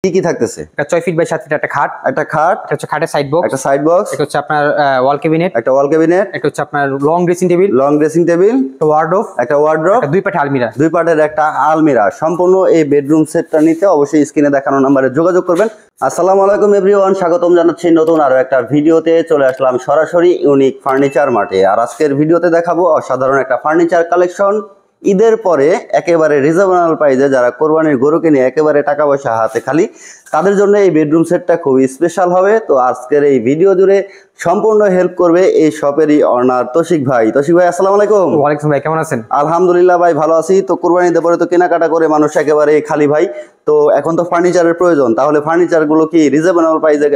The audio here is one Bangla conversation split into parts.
কি কি থাকতেছে? একটা 6 ফিট বাই 7 ফিট একটা খাট, এটা হচ্ছে খাটের সাইড বক্স, এটা হচ্ছে আপনার ওয়াল ক্যাবিনেট, এটা হচ্ছে আপনার লং ড্রেসিং টেবিল, একটা ওয়ার্ডরোব, দুই পাটের একটা আলমিরা। সম্পূর্ণ এই বেডরুম সেটটা নিতে অবশ্যই স্ক্রিনে দেখানো নম্বরে যোগাযোগ করবেন। আসসালামু আলাইকুম এভরিওয়ান, স্বাগতম জানাচ্ছি নতুন আরো একটা ভিডিওতে। চলে আসলাম সরাসরি ইউনিক ফার্নিচার মার্টে। আর আজকের ভিডিওতে দেখাবো অসাধারণ একটা ফার্নিচার কালেকশন। ঈদের পরে একেবারে রিজনেবল প্রাইসে যারা কোরবানির গরু কিনে একেবারে টাকা পয়সা হাতে খালি, তাদের জন্য এই বেডরুম সেটটা খুবই স্পেশাল হবে। তো আজকের এই ভিডিও জুড়ে সম্পূর্ণ হেল্প করবে এই শপেরই অনার তৌশিক ভাই। আসসালামু আলাইকুম। ওয়ালাইকুম ভাই, কেমন আছেন? আলহামদুলিল্লাহ ভাই, ভালো আছি। তো কোরবানিতে পরে তো কেনাকাটা করে মানুষ একেবারে খালি ভাই, তো এখন তো ফার্নিচারের প্রয়োজন। তাহলে ফার্নিচার গুলো কি রিজনেবল প্রাইসে?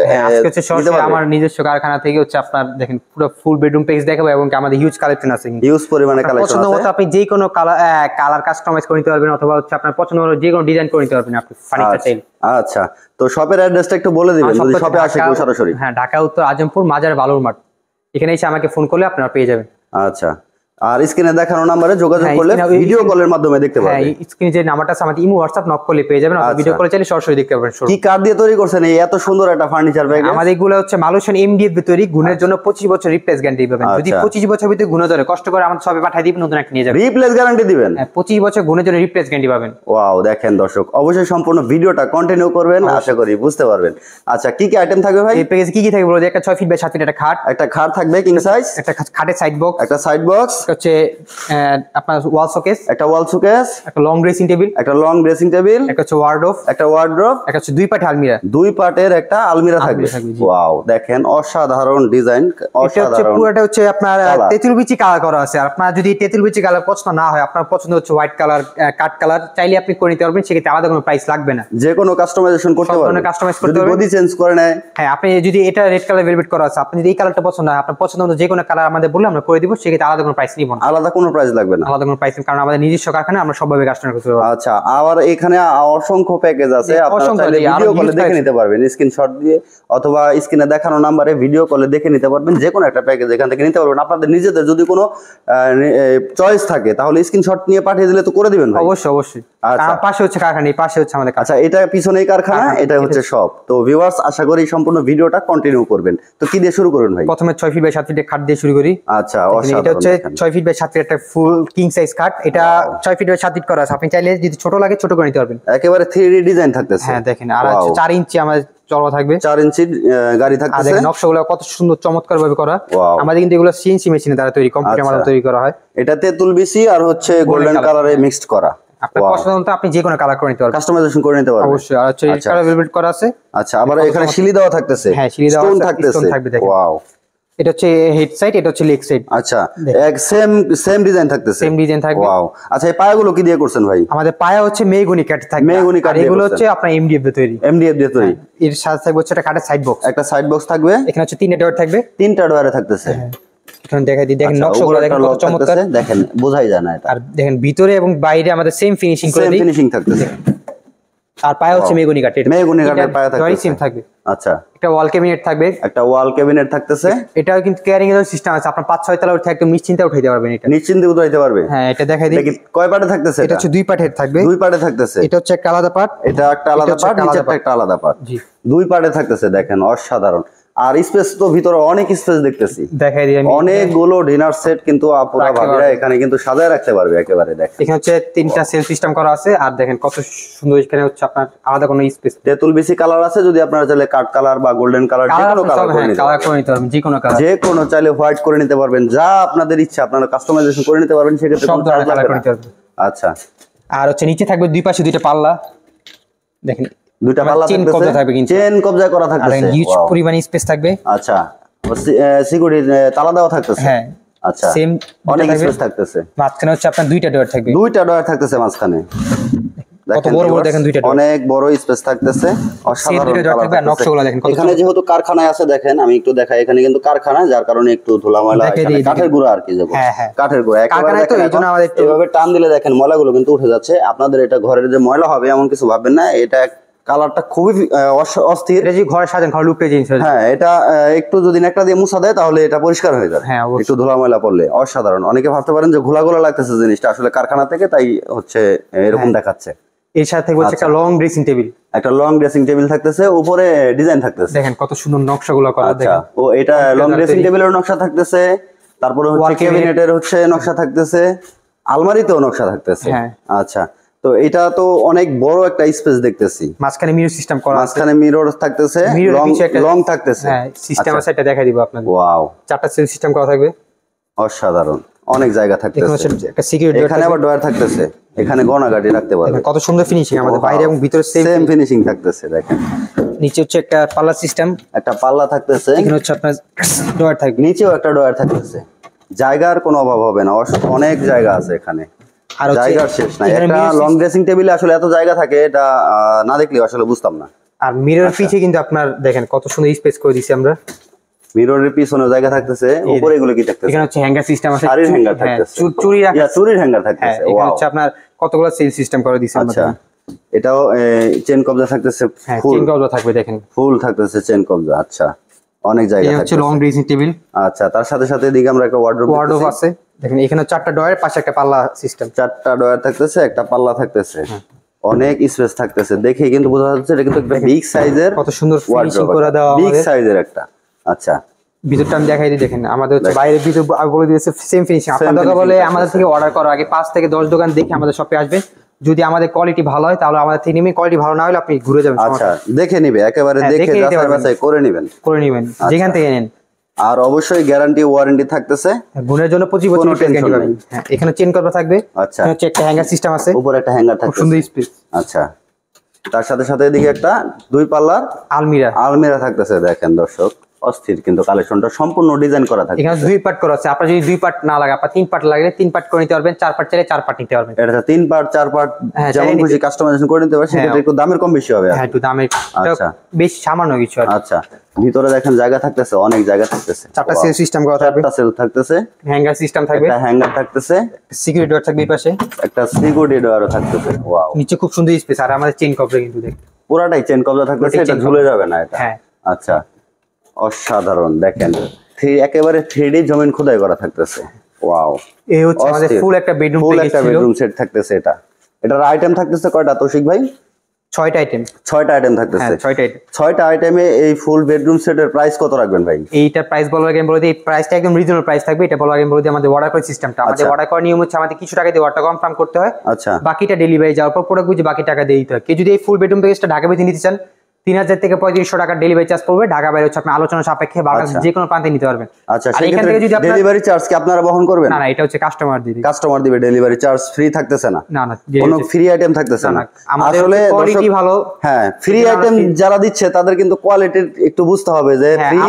আমার নিজস্ব কারখানা থেকে হচ্ছে আপনার দেখেন পুরো ফুল বেডরুম পেজ দেখাবো এবং আমাদের হিউজ কালেকশন আছে, হিউজ পরিমাণে কালেকশন আছে। পছন্দ মতো আপনি যে কোনো কালার কাস্টমাইজ করে নিতে পারবেন, অথবা হচ্ছে আপনার পছন্দ মতো যে কোনো ডিজাইন করে নিতে পারবেন আপনি ফার্নিচার চাইলে। আচ্ছা, তো শপের অ্যাড্রেসটা একটু বলে দিবেন যদি শপে আসে কেউ সরাসরি। হ্যাঁ, ঢাকা উত্তর আজিমপুর মাজার বালুর মাঠ, এখানে এসে আমাকে ফোন করলে আপনারা পেয়ে যাবেন। আচ্ছা, আর স্ক্রিনে দেখানো নম্বরে যোগাযোগ করলে ভিডিও কলের মাধ্যমে দেখতে পারবেন। হ্যাঁ, স্ক্রিনে যে নাম্বারটা আছে আমাদের ইমো হোয়াটসঅ্যাপ নক করলে পেয়ে যাবেন, অথবা ভিডিও কলে চাইলে সরাসরি দেখতে পারবেন। কি কাঠ দিয়ে তৈরি করছেন এই এত সুন্দর একটা ফার্নিচার ব্যাগ? আমাদের এগুলো হচ্ছে মালয়েশিয়ান এমডিএফ তৈরি, গুণের জন্য 25 বছর রিপ্লেস গ্যারান্টি পাবেন। যদি 25 বছর ভিতরে গুণ ধরে কষ্ট করে আমাদের সবে পাঠিয়ে দিবেন, নতুন একটা নিয়ে যাবেন। রিপ্লেস গ্যারান্টি দিবেন? হ্যাঁ, 25 বছর গুণের জন্য রিপ্লেস গ্যারান্টি পাবেন। ওয়াও, দেখেন দর্শক, অবশ্যই সম্পূর্ণ ভিডিওটা কন্টিনিউ করবেন, আশা করি বুঝতে পারবেন। আচ্ছা, কি কি আইটেম থাকবে ভাই? এই প্যাকেজে কি কি থাকবে বলো? একটা 6 ফিট বাই 7 ফিট একটা খাট থাকবে কিং সাইজ, একটা খাটের সাইড বক্স, হচ্ছে আপনার ওয়াল শোকেস, একটা লং ড্রেসিং টেবিল, একটা হচ্ছে ওয়ার্ডরোব, একটা হচ্ছে দুই পাটের একটা আলমিরা থাকবে। ওয়াও, দেখেন অসাধারণ ডিজাইন, অসাধারণ। পুরোটা হচ্ছে আপনার তেঁতুল বিচি কালার করা আছে। আপনার যদি তেঁতুল বিচি কালার পছন্দ না হয়, আপনার পছন্দ হচ্ছে হোয়াইট কালার, কাট কালার, চাইলে আপনি করে নিতে পারবেন। সেক্ষেত্রে আলাদা কোনো প্রাইস লাগবে না, যে কোনো কাস্টমাইজেশন করতে পারবেন। কাস্টমাইজ করতে পারবেন, বডি চেঞ্জ করে নেয়। হ্যাঁ, আপনি যদি এটা রেড কালার ভেলভেট করা আছে, আপনি যদি এই কালারটা পছন্দ হয়, আপনার পছন্দ মতো যে কোনো কালার আমাদের বললে আমরা করে দিব। সেক্ষেত্রে আলাদা কোনো প্রাইস নিব না, আলাদা কোনো প্রাইস লাগবে না, কারণ আমাদের নিজস্ব কারখানা, আমরা সবভাবে কাস্টমার করতে পারবো। আচ্ছা, আবার এখানে অসংখ্য প্যাকেজ আছে, আপনারা চাইলে ভিডিও কলে দেখে নিতে পারবেন, স্ক্রিনশট দিয়ে অথবা স্ক্রিনে দেখানো নম্বরে ভিডিও কলে দেখে নিতে পারবেন। যে কোনো একটা প্যাকেজ এখান থেকে নিতে পারবেন। আপনাদের নিজেদের যদি কোনো চয়েস থাকে তাহলে স্ক্রিনশট নিয়ে পাঠিয়ে দিলে তো করে দিবেন ভাই? অবশ্যই। আচ্ছা, পাশে হচ্ছে কারখানা, এই পাশে হচ্ছে আমাদের। আচ্ছা, এটা পিছনেই কারখানা, এটা হচ্ছে সব। তো ভিউয়ার্স, আশা করি সম্পূর্ণ ভিডিওটা কন্টিনিউ করবেন। তো কি দিয়ে শুরু করুন ভাই? প্রথমে 6 ফিট বাই 7 ফিট খাট দিয়ে শুরু করি। আচ্ছা, এটা হচ্ছে 6 ফিট বাই 7 ফিট একটা ফুল কিং সাইজ খাট। এটা 6 ফিট বাই 7 ফিট করা আছে। আপনি চাইলে যদি ছোট লাগে ছোট করে নিতে পারবেন। একেবারে 3D ডিজাইন থাকতেছে। হ্যাঁ, দেখেন, আর 4 ইঞ্চি আমাদের চড়া থাকবে, 4 ইঞ্চি গাড়ি থাকতেছে। দেখেন নকশাগুলো কত সুন্দর চমৎকার ভাবে করা। আমাদের কিন্তু এগুলো সিএনসি মেশিনে দ্বারা তৈরি, কম্পিউটার মাধ্যমে তৈরি করা হয়। এটা তেঁতুল বিচি আর হচ্ছে গোল্ডেন কালারে মিক্সড করা। আপনার পছন্দ মতো আপনি যে কোনো কালার করে নিতে পারবেন, কাস্টমাইজেশন করে নিতে পারবেন। অবশ্যই। আর হচ্ছে কালার ভেলভেট করা আছে। আচ্ছা, আবার এখানে শিলি দেওয়া থাকতেছে। হ্যাঁ, শিলি দেওয়া স্টোন থাকতেছে। ওয়াও, এটা হচ্ছে হেড সাইড, এটা হচ্ছে লেগ সাইড। আচ্ছা, এক সেম ডিজাইন থাকতেছে। থাকবে। ওয়াও, আচ্ছা, এই পায়াগুলো কি দিয়ে করছেন ভাই? আমাদের পায়া হচ্ছে মেহগনি কাঠ থাকবে। আর এগুলো হচ্ছে আপনার এমডিএফ দিয়ে তৈরি। এর সাথে থাকবে হচ্ছে একটা কাঠের সাইড বক্স, একটা সাইড বক্স থাকবে। এখানে হচ্ছে 3টা ডয়ার থাকবে, 3টা ডয়ারে থাকতেছে। এখানে দেখেন নকশাগুলো দেখেন কত চমৎকার, দেখেন বোঝাই যায় না এটা। আর দেখেন ভিতরে এবং বাইরে আমাদের সেম ফিনিশিং করে দিই, ফিনিশিং থাকতেছে। আর পায়া হচ্ছে মেহগনি কাঠের, পায়া থাকবে। আচ্ছা, একটা ওয়াল ক্যাবিনেট থাকতেছে। এটাও কিন্তু ক্যারিং এর সিস্টেম আছে। আপনার 5-6 তলা উঠে একদম নিশ্চিন্তে উঠাইতে পারবেন। এটা নিশ্চিন্তে উঠাইতে পারবে। হ্যাঁ, এটা দেখাই দিই। কয় পার্টে থাকতেছে? এটা হচ্ছে 2 পার্টের থাকবে। 2 পার্টে থাকতেছে। এটা হচ্ছে একটা আলাদা পার্ট, এটা একটা আলাদা পার্ট, নিচেরটা একটা আলাদা পার্ট। জি, 2 পার্টে থাকতেছে। দেখেন অসাধারণ। আর স্পেস তো ভিতরে অনেক স্পেস দেখতেছি, দেখাই দিই আমি। অনেকগুলো ডিনার সেট কিন্তু আপুরা ভাবিরা এখানে কিন্তু সাজায় রাখতে পারবে একেবারে। দেখেন এখানে হচ্ছে 3টা সেল সিস্টেম করা আছে। আর দেখেন কত সুন্দর, এখানে হচ্ছে আপনার আলাদা কোনো স্পেস। তেঁতুল বিচি কালার আছে, যদি আপনারা চাইলে কাট কালার বা গোল্ডেন কালার যে কোনো কালার করে নিতে পারবেন। যে কোনো কালার, যে কোনো চাইলে হোয়াইট করে নিতে পারবেন। যা আপনাদের ইচ্ছা আপনারা কাস্টমাইজেশন করে নিতে পারবেন, সেক্ষেত্রে সব ধরনের কালার করে নিতে পারবেন। আচ্ছা, আর হচ্ছে নিচে থাকবে 2 পাশে 2টা পাল্লা। দেখেন 2টা পাল্লা থাকবে, চেন কবজা করা থাকবে, আর হিউজ পরিমাণ স্পেস থাকবে। আচ্ছা, সিকিউরিটি তালা দেওয়া থাকতেছে। হ্যাঁ, আচ্ছা, সেম অনেক স্পেস থাকতেছে। মাঝখানে হচ্ছে আপনার 2টা ডয়ার থাকবে। 2টা ডয়ার থাকতেছে মাঝখানে। কত বড় বড় দেখেন, 2টা অনেক বড় স্পেস থাকতেছে। অসাধারণ নকশাগুলো দেখেন। এখানে যেহেতু কারখানায় আছে, দেখেন আমি একটু দেখাই। এখানে কিন্তু কারখানা, যার কারণে একটু ধুলা ময়লা, কাঠের গুঁড়া আর কি, কাঠের গুঁড়া একেবারে এভাবে টান দিলে দেখেন ময়লাগুলো কিন্তু উঠে যাচ্ছে। আপনাদের এটা ঘরের যে ময়লা হবে এমন কিছু ভাববেন না। এটা কালারটা খুবই অস্থির। এটা যে ঘরে সাজান, ঘর লুকটা জিনিস। হ্যাঁ, এটা একটু যদি একটা দিয়ে মুছা দেয় তাহলে এটা পরিষ্কার হয়ে যাবে। হ্যাঁ, একটু ধুলা ময়লা পড়লে অসাধারণ। অনেকে ভাবতে পারেন যে ঘোলা ঘোলা লাগতেছে জিনিসটা, আসলে কারখানা থেকে, তাই হচ্ছে এরকম দেখাচ্ছে। এর সাথে থাকবে একটা লং ড্রেসিং টেবিল, একটা লং ড্রেসিং টেবিল থাকতেছে, উপরে ডিজাইন থাকতেছে, দেখেন কত সুন্দর নকশাগুলো করা। দেখেন ও এটা লং ড্রেসিং টেবিলের নকশা থাকতেছে, তারপরে হচ্ছে ক্যাবিনেটের হচ্ছে নকশা থাকতেছে, আলমারিতেও নকশা থাকতেছে। আচ্ছা, তো এটা তো অনেক বড় একটা স্পেস দেখতেছি, মাঝখানে মিরর সিস্টেম করা আছে, মাঝখানে মিরর থাকতেছে, লং থাকতেছে, হ্যাঁ সিস্টেম আছে, এটা দেখাই দিব আপনাদের। ওয়াও, 4টা সেল সিস্টেম করা থাকবে, অসাধারণ, অনেক জায়গা থাকতেছে, একটা সিকিউরিটি, এখানে আবার ডয়ার থাকতেছে, এখানে গণাগাড়ি রাখতে পারবে, কত সুন্দর ফিনিশিং, আমাদের বাইরে এবং ভিতরে সেম ফিনিশিং থাকতেছে। দেখেন নিচে হচ্ছে একটা পাল্লা সিস্টেম, একটা পাল্লা থাকতেছে, এখানে হচ্ছে আপনার ডয়ার থাকবে, নিচেও একটা ডয়ার থাকতেছে, জায়গার কোনো অভাব হবে না, অনেক জায়গা আছে এখানে, আর জায়গার শেষ নাই। একটা লং ড্রেসিং টেবিলে আসলে এত জায়গা থাকে, এটা না দেখলে আসলে বুঝতাম না। আর মিরর পিছে কিন্তু আপনার দেখেন কত সুন্দর স্পেস করে দিয়েছি আমরা, মিররের পিছনে জায়গা থাকতেছে, উপরে এগুলো কি থাকতেছে, এখানে হচ্ছে হ্যাঙ্গার সিস্টেম আছে, শাড়ির হ্যাঙ্গার থাকতেছে, চুড়ি রাখা, চুড়ির হ্যাঙ্গার থাকতেছে, এখানে হচ্ছে আপনার কতগুলো সেল সিস্টেম করে দিয়েছি আমরা। আচ্ছা, এটাও চেন কবজা থাকতেছে, ফুল চেন কবজা থাকবে, দেখেন ফুল থাকতেছে চেন কবজা। আচ্ছা, অনেক জায়গা থাকছে, হচ্ছে লং ড্রেসিং টেবিল। আচ্ছা, তার সাথে সাথে এদিকে আমরা একটা ওয়ার্ডরোব আছে, দেখেন এখানে 4টা ডয়ার, পাশে একটা পাল্লা সিস্টেম, 4টা ডয়ার থাকতেছে, একটা পাল্লা থাকতেছে, অনেক স্পেস থাকতেছে, দেখে কিন্তু বোঝা যাচ্ছে এটা কিন্তু একটা বিগ সাইজের, কত সুন্দর ফিনিশিং করে দেওয়া, বিগ সাইজের একটা। আচ্ছা, ভিতরটা আমি দেখাই দিই, দেখেন আমাদের হচ্ছে বাইরে ভিতর বলে দিয়েছে সেম ফিনিশিং। আপনাদের বলে আমাদের থেকে অর্ডার করার আগে 5 থেকে 10 দোকান দেখে আমাদের শপে আসবেন, যদি আমাদের কোয়ালিটি ভালো হয় তাহলে আমাদের থেকে নেবেন, কোয়ালিটি ভালো না হলে আপনি ঘুরে যাবেন। আচ্ছা, দেখে নিবে, একেবারে দেখে যাচাই বাছাই করে নেবেন, যেখান থেকে নেন। আর অবশ্যই গ্যারান্টি ওয়ারেন্টি থাকতেছে, গুণের জন্য 25 বছর গ্যারান্টি পাবেন। হ্যাঁ, এখানে চেন করা থাকবে। আচ্ছা, হচ্ছে একটা হ্যাঙ্গার সিস্টেম আছে, উপরে একটা হ্যাঙ্গার থাকবে, সুন্দর স্পেস। আচ্ছা, তার সাথে সাথে এদিকে একটা 2 পাল্লার আলমিরা থাকতেছে। দেখেন দর্শক, অস্থির কিন্তু কালেকশনটা সম্পূর্ণ ডিজাইন করা থাকে, এখানে 2 পার্ট করা আছে। আপনার যদি 2 পার্ট না লাগে, আপনার 3 পার্ট লাগলে 3 পার্ট করে নিতে পারবেন, 4 পার্ট চাইলে 4 পার্ট নিতে পারবেন। এটা 3 পার্ট 4 পার্ট যেমন খুশি কাস্টমাইজেশন করে নিতে পারবেন, সেটা একটু দামের কম বেশি হবে। হ্যাঁ, একটু দামের, আচ্ছা, বেশ সামান্য কিছু। আচ্ছা, ভিতরে দেখেন জায়গা থাকতেছে, অনেক জায়গা থাকতেছে, 4টা সেল সিস্টেম করা থাকবে, 4টা সেল থাকতেছে, হ্যাঙ্গার সিস্টেম থাকবে, একটা হ্যাঙ্গার থাকতেছে, সিকিউরিটি ডোর থাকবে এই পাশে, একটা সিকিউরিটি ডোরও থাকতেছে। ওয়াও, নিচে খুব সুন্দর স্পেস। আর আমাদের চেইন কভার কিন্তু দেখুন পুরাটাই চেন কবজা থাকতেছে, এটা ঝুলে যাবে না এটা। হ্যাঁ, আচ্ছা, অসাধারণ। দেখেন একেবারে 3D জমিন খোদাই করা থাকতেছে। ওয়াও, এই হচ্ছে আমাদের ফুল একটা বেডরুম সেট থাকতেছে। এটার আইটেম থাকতেছে কয়টা তৌশিক ভাই? 6টা আইটেম। 6টা আইটেম থাকতেছে। 6টা আইটেমে এই ফুল বেডরুম সেটের প্রাইস কত রাখবেন ভাই? এইটার প্রাইস বলার আগে বলে দিই, এই প্রাইসটা একদম রিজনেবল প্রাইস থাকবে। এটা বলার আগে বলে দিই আমাদের অর্ডার করার সিস্টেমটা। আমাদের অর্ডার করার নিয়ম হচ্ছে আমাদের কিছু টাকা দিয়ে অর্ডার কনফার্ম করতে হয়। আচ্ছা, বাকিটা ডেলিভারি যাওয়ার পর প্রোডাক্ট বুঝে বাকি টাকা দিয়ে দিতে হয়। কেউ যদি এই ফুল বেডরুম প্যাকেজটা ঢাকা ভিতরে নিতে চান, 3000 থেকে 3500 টাকা ডেলিভারি চার্জ পড়বে। ঢাকা বাইরে হচ্ছে আপনি আলোচনা সাপেক্ষে বাংলাদেশের যে কোনো প্রান্তে নিতে পারবেন। আচ্ছা, সেখান থেকে যদি ডেলিভারি চার্জ কি আপনারা বহন করবেন? না, এটা হচ্ছে কাস্টমার দিবে। কাস্টমার দিবে, ডেলিভারি চার্জ ফ্রি থাকতেছে না। না, কোনো ফ্রি আইটেম থাকতেছে না। আসলে কোয়ালিটি ভালো। হ্যাঁ, ফ্রি আইটেম যারা দিচ্ছে তাদের কিন্তু কোয়ালিটি একটু বুঝতে হবে যে ফ্রি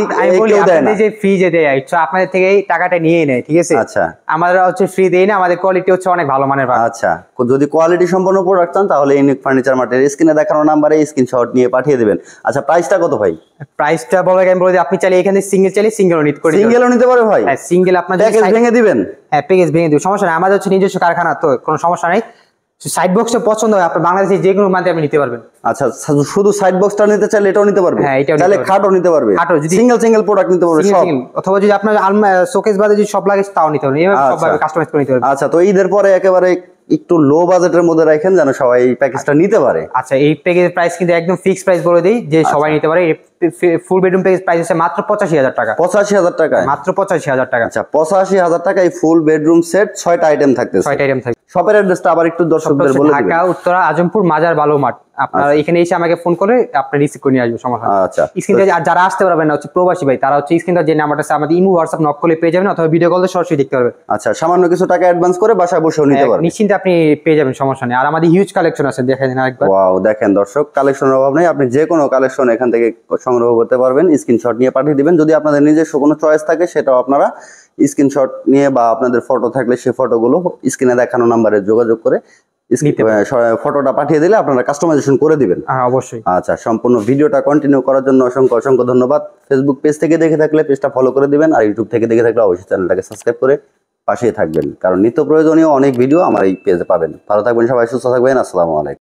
কেউ দেয় না। যে ফ্রি যে দেয় আপনাদের থেকে টাকাটা নিয়ে নেয়, ঠিক আছে? আচ্ছা, আমাদের হচ্ছে ফ্রি দেই না, আমাদের কোয়ালিটি হচ্ছে অনেক ভালো মানের। আচ্ছা, যদি কোয়ালিটি সম্পন্ন প্রোডাক্ট চান তাহলে ইউনিক ফার্নিচার মার্টের স্ক্রিনে দেখানো নম্বরে স্ক্রিনশট নিয়ে পাঠিয়ে দিবেন। আচ্ছা, প্রাইসটা কত ভাই? প্রাইসটা বলার আগে আমি বলে দিই, আপনি চাইলে এখানে সিঙ্গেল চাইলে সিঙ্গেলও নিতে পারেন। সিঙ্গেলও নিতে পারে ভাই? হ্যাঁ, সিঙ্গেল আপনার প্যাকেজ ভেঙে দিবেন। হ্যাঁ, প্যাকেজ ভেঙে দিব, সমস্যা নাই। আমাদের হচ্ছে নিজস্ব কারখানা, তো কোনো সমস্যা নাই। সাইড বক্সটা পছন্দ হয় আপনার বাংলাদেশে যে কোনো মাধ্যমে আপনি নিতে পারবেন। আচ্ছা, শুধু সাইড বক্সটা নিতে চাইলে এটাও নিতে পারবে? হ্যাঁ, এটাও চাইলে খাটও নিতে পারবে, খাটও যদি সিঙ্গেল প্রোডাক্ট নিতে পারবে সব। অথবা যদি আপনার শোকেস বাদে যদি সব লাগে তাও নিতে পারবেন। এইভাবে সবভাবে কাস্টমাইজ করে নিতে পারবেন। আচ্ছা, তো ঈদের পরে একেবারে একটু লো বাজেটের মধ্যে রাখেন যেন সবাই এই প্যাকেজটা নিতে পারে। আচ্ছা, এই প্যাকেজের প্রাইস কিন্তু একদম ফিক্সড প্রাইস বলে দেই যে সবাই নিতে পারে। ফুল বেডরুম প্যাকেজ প্রাইস হচ্ছে মাত্র 85000 টাকা। 85000 টাকা? মাত্র 85000 টাকা। আচ্ছা, 85000 টাকায় ফুল বেডরুম সেট 6টা আইটেম থাকতেছে। 6টা আইটেম থাকে। শপের অ্যাড্রেসটা আবার একটু দর্শকদের বলে দিবেন। ঢাকা উত্তরা আজমপুর মাজার বালু মাঠ। আপনারা এখানে এসে আমাকে ফোন করে আপনি রিসিভ করে নিয়ে আসবেন, সমস্যা নেই। আচ্ছা, স্ক্রিনে যারা আসতে পারবেন না হচ্ছে প্রবাসী ভাই, তারা হচ্ছে স্ক্রিনে যে নাম্বারটা আছে আমাদের ইমো হোয়াটসঅ্যাপ নক করলে পেয়ে যাবেন, অথবা ভিডিও কলে সরাসরি দেখতে পারবেন। আচ্ছা, সামান্য কিছু টাকা অ্যাডভান্স করে বাসায় বসেও নিতে পারবেন, নিশ্চিন্তে আপনি পেয়ে যাবেন, সমস্যা নেই। আর আমাদের হিউজ কালেকশন আছে, দেখেন আরেকবার। ওয়াও, দেখেন দর্শক, কালেকশনের অভাব নেই। আপনি যে কোনো কালেকশন এখান থেকে সংগ্রহ করতে পারবেন। স্ক্রিনশট নিয়ে পাঠিয়ে দিবেন। যদি আপনাদের নিজস্ব কোনো চয়েস থাকে সেটাও আপনারা স্ক্রিনশট নিয়ে বা আপনাদের ফটো থাকলে সেই ফটোগুলো স্ক্রিনে দেখানো নম্বরে যোগাযোগ করে ফটোটা পাঠিয়ে দিলে আপনারা কাস্টমাইজেশন করে দিবেন। অবশ্যই। আচ্ছা, সম্পূর্ণ ভিডিওটা কন্টিনিউ করার জন্য অসংখ্য ধন্যবাদ। ফেসবুক পেজ থেকে দেখে থাকলে পেজটা ফলো করে দিবেন, আর ইউটিউব থেকে দেখে থাকলে অবশ্যই চ্যানেলটাকে সাবস্ক্রাইব করে পাশেই থাকবেন, কারণ নিত্য প্রয়োজনীয় অনেক ভিডিও আমার এই পেজে পাবেন। ভালো থাকবেন সবাই, সুস্থ থাকবেন। আসসালামু আলাইকুম।